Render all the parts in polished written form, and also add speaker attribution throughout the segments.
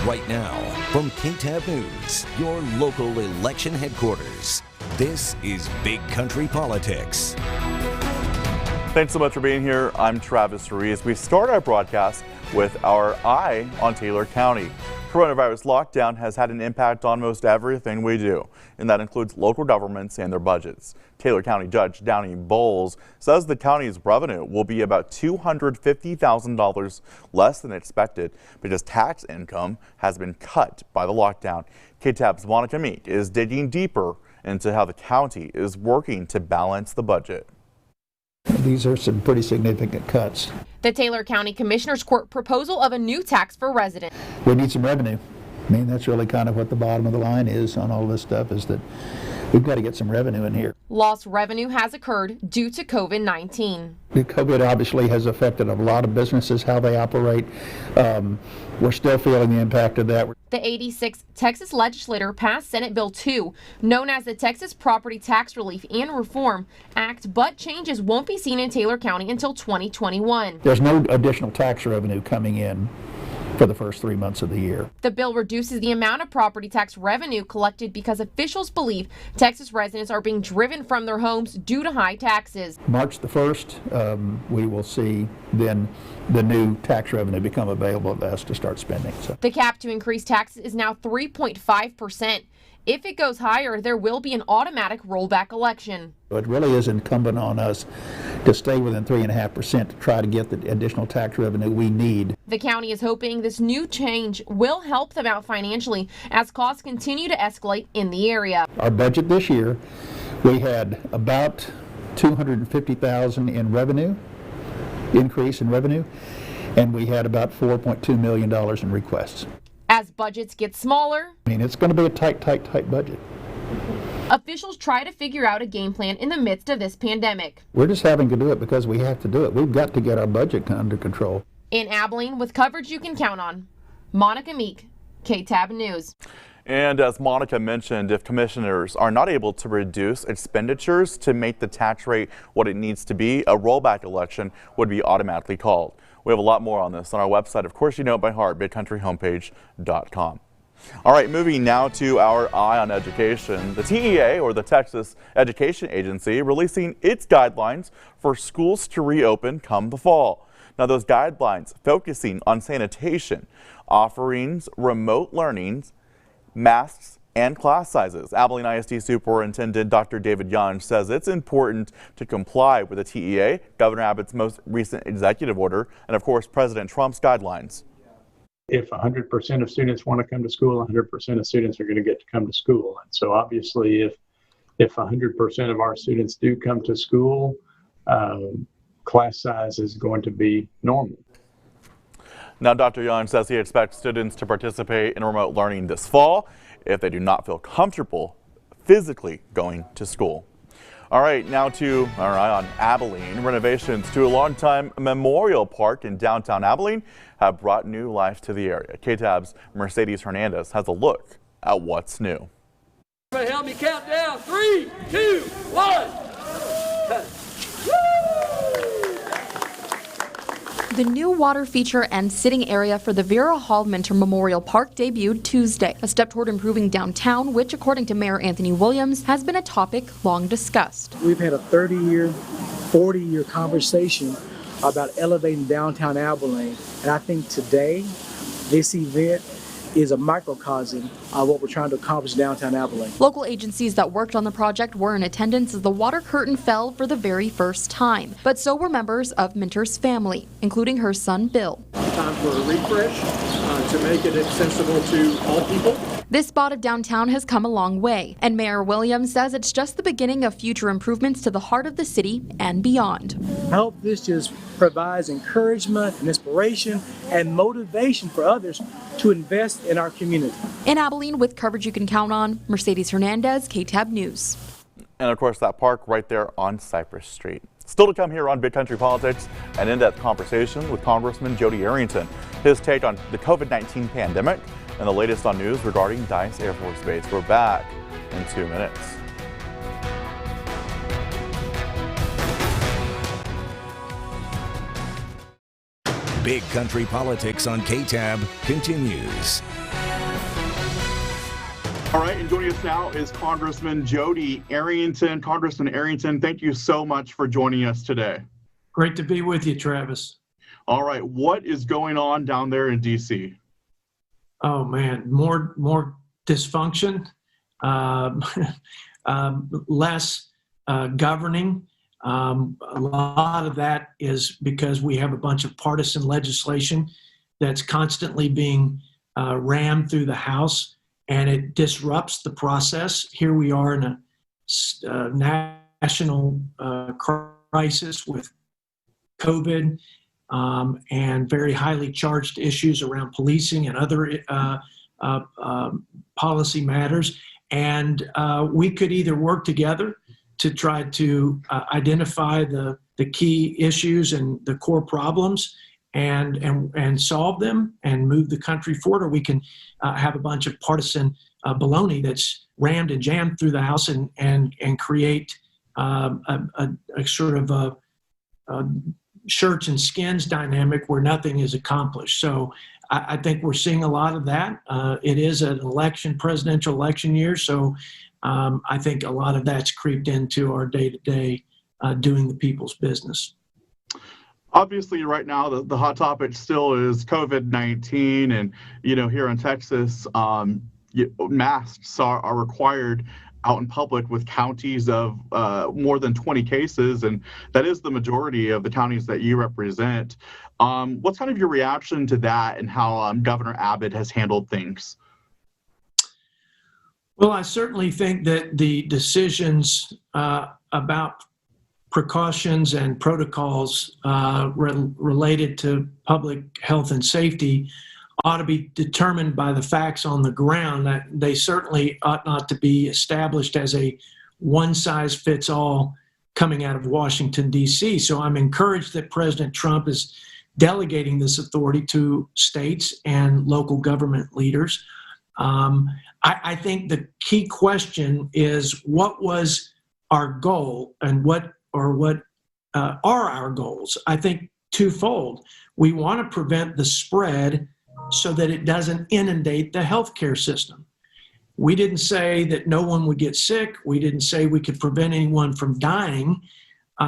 Speaker 1: Right now, from KTAB News, your local election headquarters, this is Big Country Politics.
Speaker 2: Thanks so much for being here. I'm Travis Ruiz. We start our broadcast with our eye on Taylor County. Coronavirus lockdown has had an impact on most everything we do, and that includes local governments and their budgets. Taylor County Judge Downey Bowles says the county's revenue will be about $250,000 less than expected because tax income has been cut by the lockdown. KTAB's Monica Meek is digging deeper into how the county is working to balance the budget.
Speaker 3: These are some pretty significant cuts.
Speaker 4: The Taylor County Commissioner's Court proposal of a new tax for residents.
Speaker 3: We need some revenue. I mean, that's really kind of what the bottom of the line is on all this stuff, is that we've got to get some revenue in here.
Speaker 4: Lost revenue has occurred due to COVID-19.
Speaker 3: COVID obviously has affected a lot of businesses, how they operate. We're still feeling the impact of that.
Speaker 4: The 86th Texas legislature passed Senate Bill 2, known as the Texas Property Tax Relief and Reform Act, but changes won't be seen in Taylor County until 2021.
Speaker 3: There's no additional tax revenue coming in for the first 3 months of the year.
Speaker 4: The bill reduces the amount of property tax revenue collected because officials believe Texas residents are being driven from their homes due to high taxes.
Speaker 3: March the 1st, we will see then the new tax revenue become available to us to start spending. So
Speaker 4: the cap to increase taxes is now 3.5%. If it goes higher, there will be an automatic rollback election.
Speaker 3: It really is incumbent on us to stay within 3.5% to try to get the additional tax revenue we need.
Speaker 4: The county is hoping this new change will help them out financially as costs continue to escalate in the area.
Speaker 3: Our budget this year, we had about $250,000 in revenue, increase in revenue, and we had about $4.2 million in requests.
Speaker 4: As budgets get smaller,
Speaker 3: I mean, it's going to be a tight budget.
Speaker 4: Officials try to figure out a game plan in the midst of this pandemic.
Speaker 3: We're just having to do it because we have to do it. We've got to get our budget under control.
Speaker 4: In Abilene, with coverage you can count on, Monica Meek, KTAB News.
Speaker 2: And as Monica mentioned, if commissioners are not able to reduce expenditures to make the tax rate what it needs to be, a rollback election would be automatically called. We have a lot more on this on our website. Of course, you know it by heart, bigcountryhomepage.com. All right, moving now to our eye on education. The TEA, or the Texas Education Agency, releasing its guidelines for schools to reopen come the fall. Now, those guidelines focusing on sanitation, offerings, remote learnings, masks, and class sizes. Abilene ISD Superintendent Dr. David Young says it's important to comply with the TEA, Governor Abbott's most recent executive order, and of course, President Trump's guidelines.
Speaker 5: If 100% of students want to come to school, 100% of students are going to get to come to school. And so obviously, if 100% of our students do come to school, class size is going to be normal.
Speaker 2: Now, Dr. Young says he expects students to participate in remote learning this fall if they do not feel comfortable physically going to school. All right, now to our eye on Abilene. Renovations to a longtime memorial park in downtown Abilene have brought new life to the area. KTAB's Mercedes Hernandez has a look at what's new.
Speaker 6: Help me count down. 3, 2, 1.
Speaker 7: The new water feature and sitting area for the Vera Hall Minter Memorial Park debuted Tuesday, a step toward improving downtown, which, according to Mayor Anthony Williams, has been a topic long discussed.
Speaker 8: We've had a 30-year, 40-year conversation about elevating downtown Abilene, and I think today, this event is a microcosm of what we're trying to accomplish downtown Abilene.
Speaker 7: Local agencies that worked on the project were in attendance as the water curtain fell for the very first time. But so were members of Minter's family, including her son, Bill.
Speaker 9: Time for a refresh to make it accessible to all people.
Speaker 7: This spot of downtown has come a long way, and Mayor Williams says it's just the beginning of future improvements to the heart of the city and beyond.
Speaker 8: I hope this just provides encouragement and inspiration and motivation for others to invest in our community.
Speaker 7: In Abilene, with coverage you can count on, Mercedes Hernandez, KTAB News.
Speaker 2: And of course, that park right there on Cypress Street. Still to come here on Big Country Politics, an in-depth conversation with Congressman Jodey Arrington, his take on the COVID-19 pandemic, and the latest on news regarding Dice Air Force Base. We're back in 2 minutes.
Speaker 1: Big Country Politics on KTAB continues.
Speaker 2: All right, and joining us now is Congressman Jodey Arrington. Congressman Arrington, thank you so much for joining us today.
Speaker 10: Great to be with you, Travis.
Speaker 2: All right, what is going on down there in D.C.?
Speaker 10: Oh man, more dysfunction, less governing. A lot of that is because we have a bunch of partisan legislation that's constantly being rammed through the House, and it disrupts the process. Here we are in a national crisis with COVID and very highly charged issues around policing and other policy matters. And we could either work together to try to identify the key issues and the core problems and solve them and move the country forward, or we can have a bunch of partisan baloney that's rammed and jammed through the House and create a sort of a shirts and skins dynamic where nothing is accomplished. So I think we're seeing a lot of that. It is an presidential election year, so I think a lot of that's creeped into our day-to-day doing the people's business.
Speaker 2: Obviously, right now, the hot topic still is COVID-19. And, here in Texas, masks are required out in public with counties of more than 20 cases. And that is the majority of the counties that you represent. What's kind of your reaction to that and how Governor Abbott has handled things?
Speaker 10: Well, I certainly think that the decisions about precautions and protocols related to public health and safety ought to be determined by the facts on the ground. That they certainly ought not to be established as a one-size-fits-all coming out of Washington, D.C. So I'm encouraged that President Trump is delegating this authority to states and local government leaders. I think the key question is, what was our goal and what are our goals? I think twofold. We want to prevent the spread so that it doesn't inundate the healthcare system. We didn't say that no one would get sick. We didn't say we could prevent anyone from dying.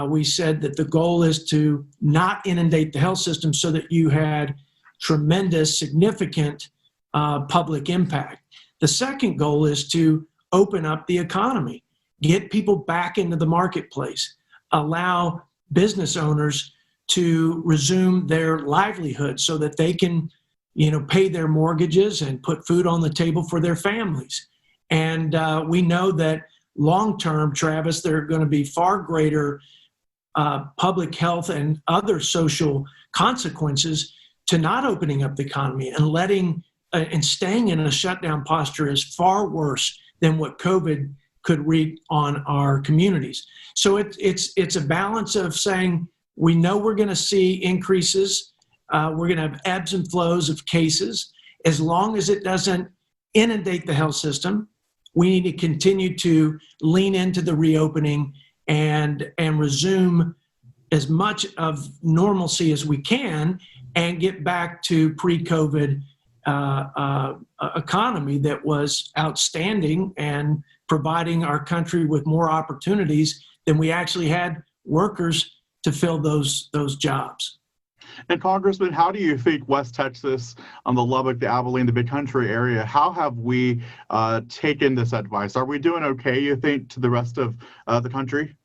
Speaker 10: We said that the goal is to not inundate the health system so that you had tremendous, significant public impact. The second goal is to open up the economy, get people back into the marketplace, allow business owners to resume their livelihood so that they can, pay their mortgages and put food on the table for their families. And we know that long-term, Travis, there are going to be far greater public health and other social consequences to not opening up the economy and letting and staying in a shutdown posture is far worse than what COVID could wreak on our communities. So it's a balance of saying we know we're going to see increases, we're going to have ebbs and flows of cases. As long as it doesn't inundate the health system, we need to continue to lean into the reopening and resume as much of normalcy as we can and get back to pre-COVID economy that was outstanding and providing our country with more opportunities than we actually had workers to fill those jobs.
Speaker 2: And Congressman, how do you think West Texas, the Lubbock, the Abilene, the Big Country area, how have we taken this advice? Are we doing okay, you think, to the rest of the country?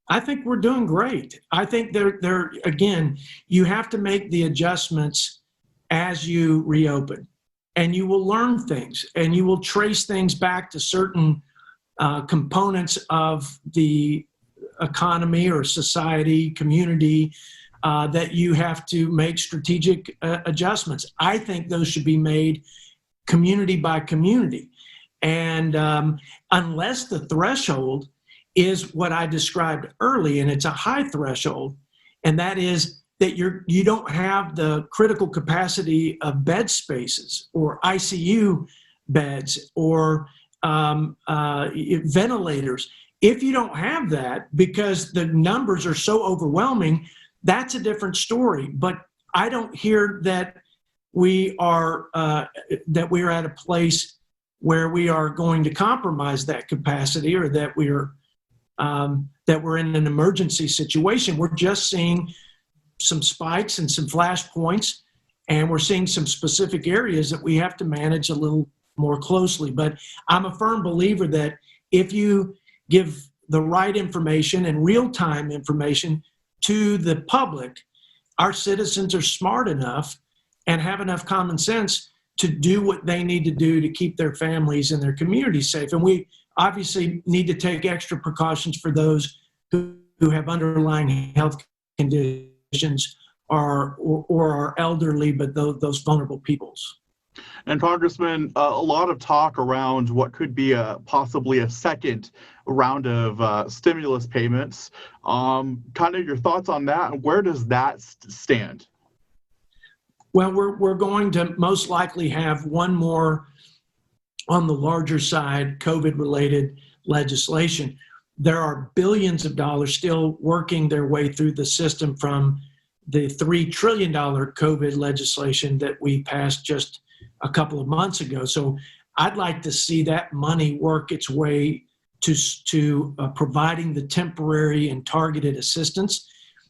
Speaker 10: I think we're doing great. I think there again, you have to make the adjustments as you reopen, and you will learn things and you will trace things back to certain components of the economy or society, community, that you have to make strategic adjustments. I think those should be made community by community. And unless the threshold is what I described early, and it's a high threshold, and that is that you don't have the critical capacity of bed spaces or ICU beds or ventilators. If you don't have that because the numbers are so overwhelming, that's a different story. But I don't hear that we are at a place where we are going to compromise that capacity, or that we're in an emergency situation. We're just seeing some spikes and some flashpoints, and we're seeing some specific areas that we have to manage a little more closely. But I'm a firm believer that if you give the right information and real-time information to the public, our citizens are smart enough and have enough common sense to do what they need to do to keep their families and their communities safe. And we obviously need to take extra precautions for those who have underlying health conditions or are elderly, but those vulnerable peoples.
Speaker 2: And Congressman, a lot of talk around what could be possibly a second round of stimulus payments. Kind of your thoughts on that, and where does that stand?
Speaker 10: Well, we're going to most likely have one more on the larger side, COVID-related legislation. There are billions of dollars still working their way through the system from the $3 trillion COVID legislation that we passed just a couple of months ago. So I'd like to see that money work its way to providing the temporary and targeted assistance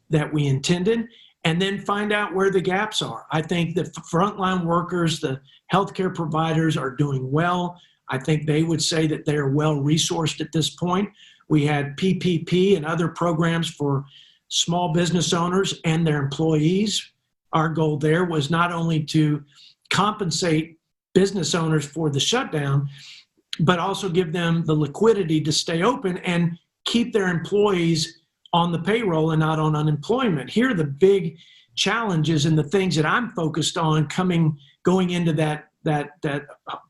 Speaker 10: that we intended, and then find out where the gaps are. I think the frontline workers, the healthcare providers are doing well. I think they would say that they are well resourced at this point. We had PPP and other programs for small business owners and their employees. Our goal there was not only to compensate business owners for the shutdown, but also give them the liquidity to stay open and keep their employees on the payroll and not on unemployment. Here are the big challenges and the things that I'm focused on going into that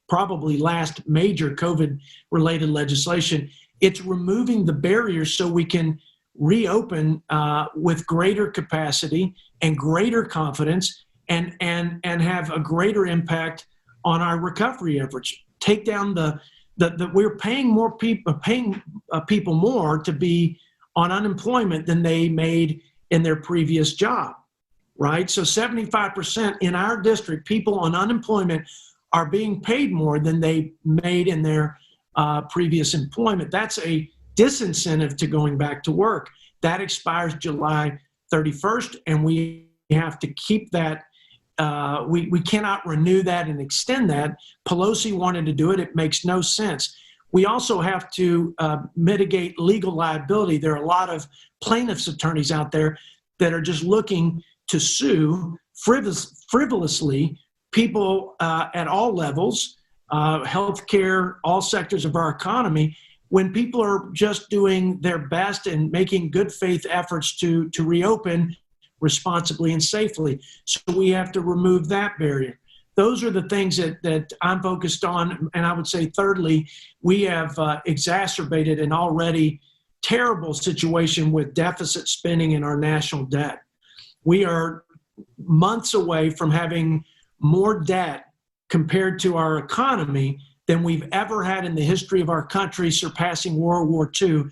Speaker 10: probably last major COVID-related legislation. It's removing the barriers so we can reopen with greater capacity and greater confidence, and have a greater impact on our recovery efforts. Take down we're paying people more to be on unemployment than they made in their previous job, right? So 75% in our district, people on unemployment are being paid more than they made in their previous employment. That's a disincentive to going back to work. That expires July 31st, and we have to keep that. We cannot renew that and extend that. Pelosi wanted to do it. It makes no sense. We also have to mitigate legal liability. There are a lot of plaintiffs' attorneys out there that are just looking to sue frivolously people at all levels, healthcare, all sectors of our economy, when people are just doing their best and making good faith efforts to reopen responsibly and safely. So we have to remove that barrier. Those are the things that I'm focused on. And I would say, thirdly, we have exacerbated an already terrible situation with deficit spending in our national debt. We are months away from having more debt compared to our economy than we've ever had in the history of our country, surpassing World War II.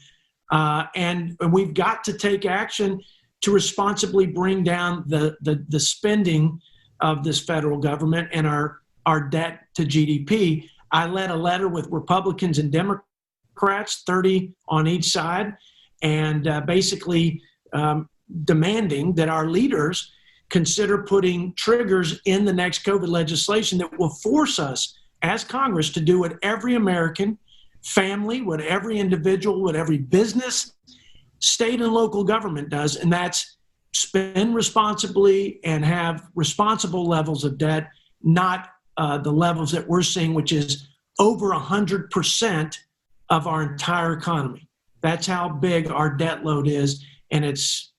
Speaker 10: And we've got to take action to responsibly bring down the spending of this federal government and our debt to GDP. I led a letter with Republicans and Democrats, 30 on each side, and basically demanding that our leaders consider putting triggers in the next COVID legislation that will force us as Congress to do what every American family, what every individual, what every business, state and local government does, and that's spend responsibly and have responsible levels of debt, not the levels that we're seeing, which is over 100% of our entire economy. That's how big our debt load is, and it's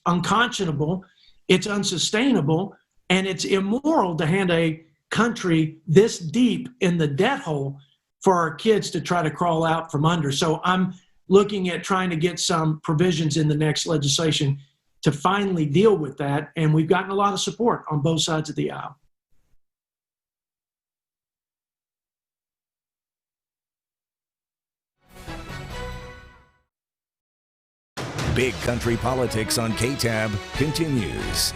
Speaker 10: unconscionable, it's unsustainable, and it's immoral to hand a country this deep in the debt hole for our kids to try to crawl out from under. So I'm looking at trying to get some provisions in the next legislation to finally deal with that, and we've gotten a lot of support on both sides of the aisle.
Speaker 1: Big Country Politics on KTAB continues.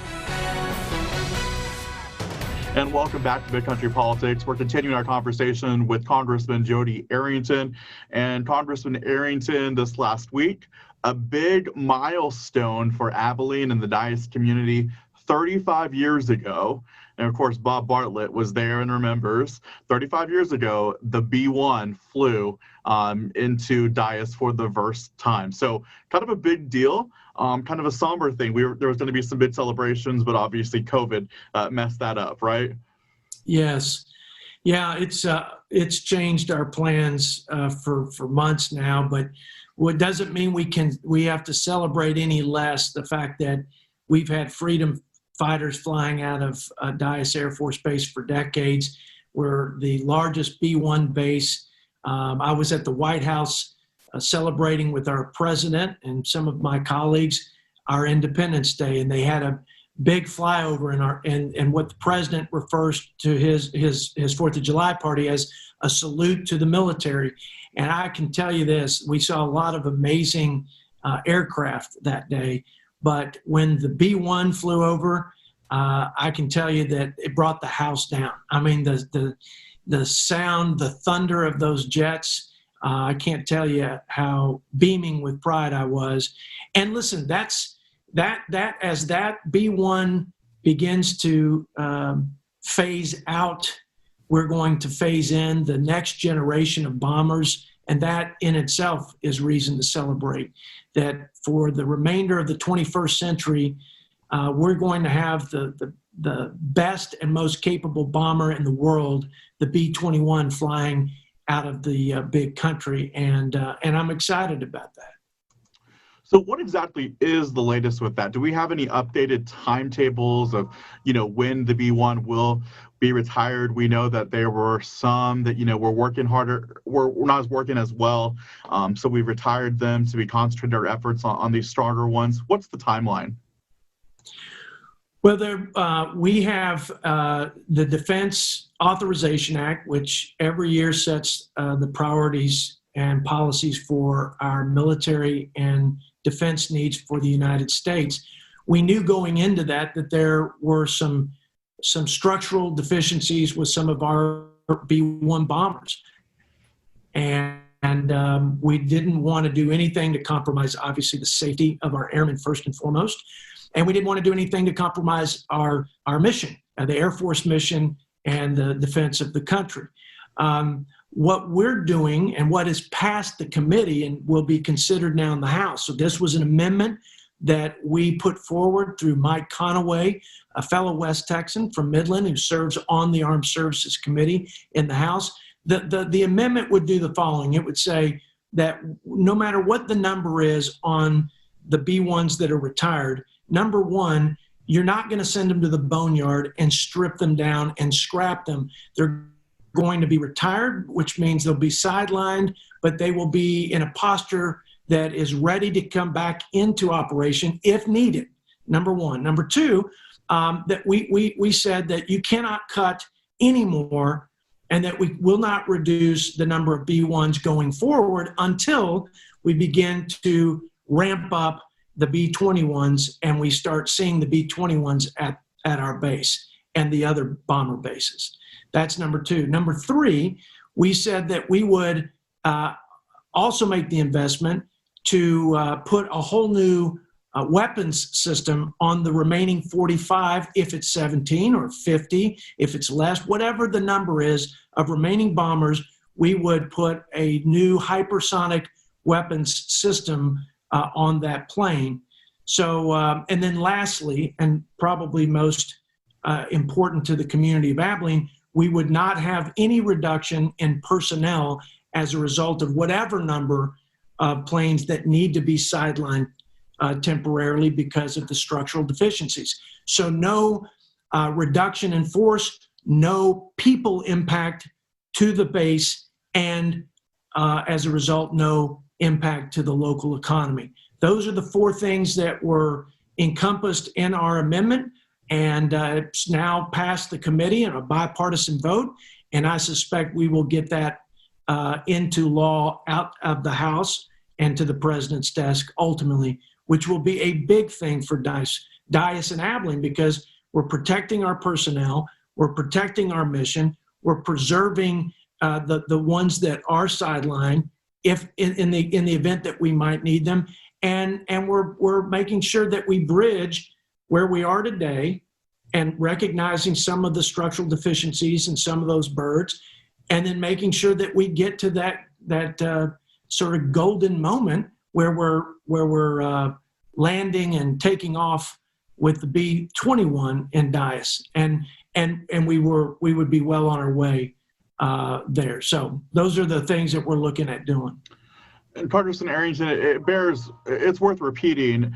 Speaker 2: And welcome back to Big Country Politics. We're continuing our conversation with Congressman Jodey Arrington. And Congressman Arrington, this last week, a big milestone for Abilene and the Dias community 35 years ago. And of course, Bob Bartlett was there and remembers 35 years ago, the B-1 flew into Dias for the first time. So kind of a big deal, kind of a somber thing. There was going to be some big celebrations, but obviously COVID messed that up, right?
Speaker 10: Yes. Yeah, it's changed our plans for months now, but what doesn't mean we have to celebrate any less the fact that we've had freedom fighters flying out of Dias Air Force Base for decades. We're the largest B-1 base. I was at the White House celebrating with our president and some of my colleagues our Independence Day, and they had a big flyover and what the president refers to his 4th of July party as a salute to the military. And I can tell you this, we saw a lot of amazing aircraft that day. But when the B-1 flew over, I can tell you that it brought the house down. I mean, the sound, the thunder of those jets, I can't tell you how beaming with pride I was. And listen, as that B-1 begins to phase out, we're going to phase in the next generation of bombers. And that in itself is reason to celebrate that for the remainder of the 21st century, we're going to have the best and most capable bomber in the world, the B-21, flying out of the big country. And I'm excited about that.
Speaker 2: So what exactly is the latest with that? Do we have any updated timetables of, when the B-1 will be retired? We know that there were some that, were working harder, were not working as well. So we retired them so we concentrated our efforts on these stronger ones. What's the timeline?
Speaker 10: Well, we have the Defense Authorization Act, which every year sets the priorities and policies for our military and defense needs for the United States. We knew going into that there were some structural deficiencies with some of our B-1 bombers. And we didn't want to do anything to compromise, obviously, the safety of our airmen first and foremost. And we didn't want to do anything to compromise our mission, the Air Force mission and the defense of the country. What we're doing and what is passed the committee and will be considered now in the House. So this was an amendment that we put forward through Mike Conaway, a fellow West Texan from Midland who serves on the Armed Services Committee in the House. The amendment would do the following. It would say that no matter what the number is on the B-1s that are retired, number one, you're not going to send them to the boneyard and strip them down and scrap them. They're going to be retired, which means they'll be sidelined, but they will be in a posture that is ready to come back into operation if needed, number one. Number two, that we said that you cannot cut any more and that we will not reduce the number of B-1s going forward until we begin to ramp up the B-21s and we start seeing the B-21s at our base and the other bomber bases. That's number two. Number three, we said that we would also make the investment to put a whole new weapons system on the remaining 45, if it's 17 or 50, if it's less, whatever the number is of remaining bombers, we would put a new hypersonic weapons system on that plane. So, and then lastly, and probably most important to the community of Abilene, we would not have any reduction in personnel as a result of whatever number of planes that need to be sidelined temporarily because of the structural deficiencies. So no reduction in force, no people impact to the base, and as a result, no impact to the local economy. Those are the four things that were encompassed in our amendment, and it's now passed the committee in a bipartisan vote, and I suspect we will get that into law out of the House and to the president's desk ultimately, which will be a big thing for Dias and Abilene, because we're protecting our personnel, We're protecting our mission. We're preserving the ones that are sidelined if in the event that we might need them, and we're making sure that we bridge where we are today and recognizing some of the structural deficiencies in some of those birds, and then making sure that we get to that sort of golden moment where we're landing and taking off with the B-21 in Dias, and we would be well on our way there. So those are the things that we're looking at doing.
Speaker 2: And Congressman Arrington, it's worth repeating.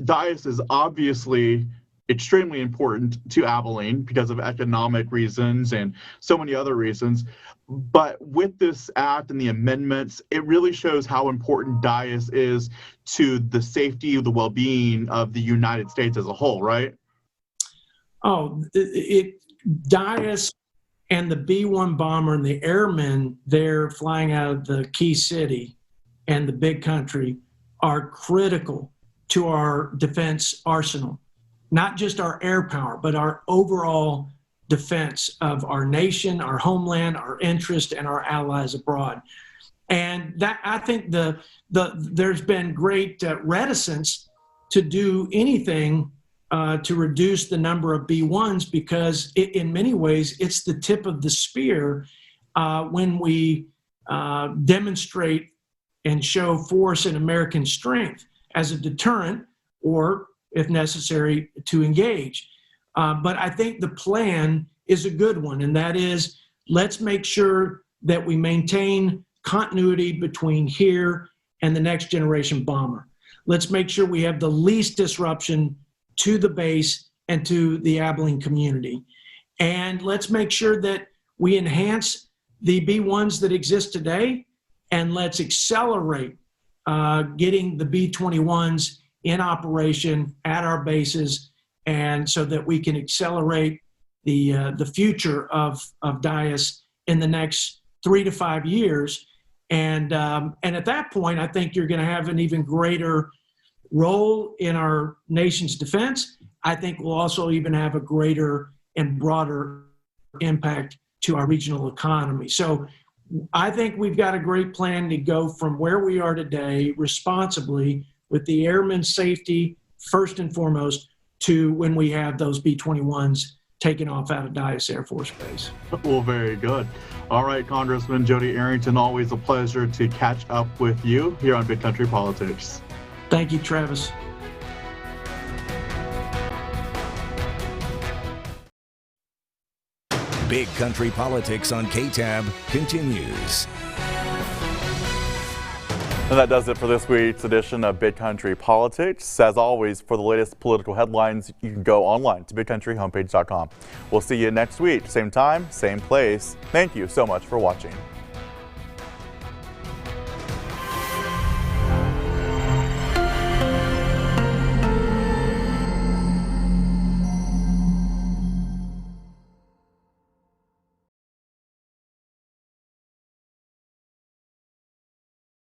Speaker 2: Dias is obviously extremely important to Abilene because of economic reasons and so many other reasons. But with this act and the amendments, it really shows how important Dias is to the safety, the well-being of the United States as a whole, right?
Speaker 10: Oh, Dias and the B-1 bomber and the airmen there flying out of the key city and the big country are critical to our defense arsenal. Not just our air power, but our overall defense of our nation, our homeland, our interest, and our allies abroad. And that, I think there's been great reticence to do anything to reduce the number of B-1s because in many ways it's the tip of the spear when we demonstrate and show force and American strength as a deterrent, or if necessary, to engage. But I think the plan is a good one, and that is, let's make sure that we maintain continuity between here and the next generation bomber. Let's make sure we have the least disruption to the base and to the Abilene community. And let's make sure that we enhance the B-1s that exist today, and let's accelerate getting the B-21s in operation at our bases, and so that we can accelerate the future of Dias in the next 3 to 5 years. And at that point, I think you're going to have an even greater role in our nation's defense. I think we'll also even have a greater and broader impact to our regional economy. So I think we've got a great plan to go from where we are today responsibly with the airmen's safety first and foremost to when we have those B-21s taken off out of Dias Air Force Base.
Speaker 2: Well, very good. All right, Congressman Jodey Arrington, always a pleasure to catch up with you here on Big Country Politics.
Speaker 10: Thank you, Travis.
Speaker 1: Big Country Politics on KTAB continues.
Speaker 2: And that does it for this week's edition of Big Country Politics. As always, for the latest political headlines, you can go online to bigcountryhomepage.com. We'll see you next week, same time, same place. Thank you so much for watching.